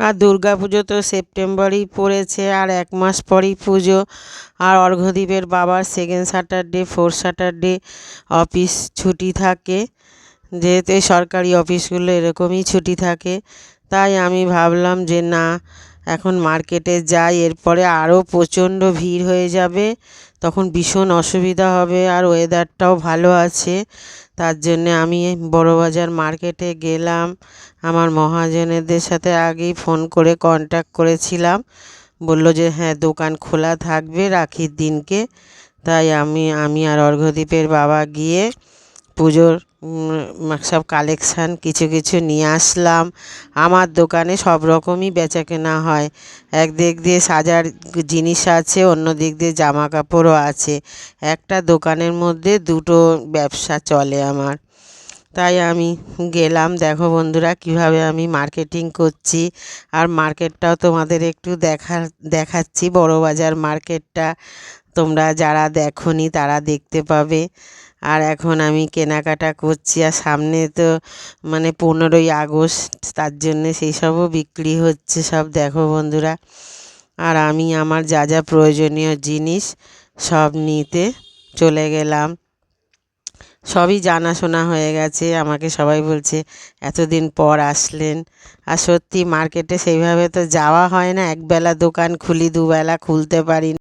আর দুর্গাপুজো তো সেপ্টেম্বরেই পড়েছে, আর 1 মাস পরেই পুজো। আর অর্ঘ্যদীপের বাবার second Saturday, fourth Saturday office ছুটি থাকে, যেহেতু এই সরকারি অফিসগুলো এরকমই ছুটি থাকে। তাই আমি ভাবলাম যে না, এখন মার্কেটে যাই, এরপরে আরও প্রচণ্ড ভিড় হয়ে যাবে, তখন ভীষণ অসুবিধা হবে। আর ওয়েদারটাও ভালো আছে, তার জন্যে আমি বড়বাজার মার্কেটে গেলাম। আমার মহাজনেদের সাথে আগেই ফোন করে কন্ট্যাক্ট করেছিলাম, বলল যে হ্যাঁ দোকান খোলা থাকবে রাখির দিনকে। তাই আমি আর অর্ঘ্যদীপের বাবা গিয়ে পুজোর সব কালেকশান কিছু কিছু নিয়ে আসলাম। আমার দোকানে সব রকমই বেচাকেনা হয়, একদিক দিয়ে সাজার জিনিস আছে, অন্য দিক দিয়ে জামা কাপড়ও আছে। একটা দোকানের মধ্যে দুটো ব্যবসা চলে আমার। তাই আমি গেলাম, দেখো বন্ধুরা কিভাবে আমি মার্কেটিং করছি। আর মার্কেটটাও তোমাদের একটু দেখাচ্ছি, বড়বাজার মার্কেটটা তোমরা যারা দেখোনি তারা দেখতে পাবে। আর এখন আমি কেনাকাটা করছি, আর সামনে তো 15ই আগস্ট, তার জন্যে সেই সবও বিক্রি হচ্ছে সব, দেখো বন্ধুরা। আর আমি আমার যা যা প্রয়োজনীয় জিনিস সব নিতে চলে গেলাম। সবই জানাশোনা হয়ে গেছে, আমাকে সবাই বলছে এতদিন পর আসলেন। আর সত্যি মার্কেটে সেইভাবে তো যাওয়া হয় না, একবেলা দোকান খুলি, দুবেলা খুলতে পারি না।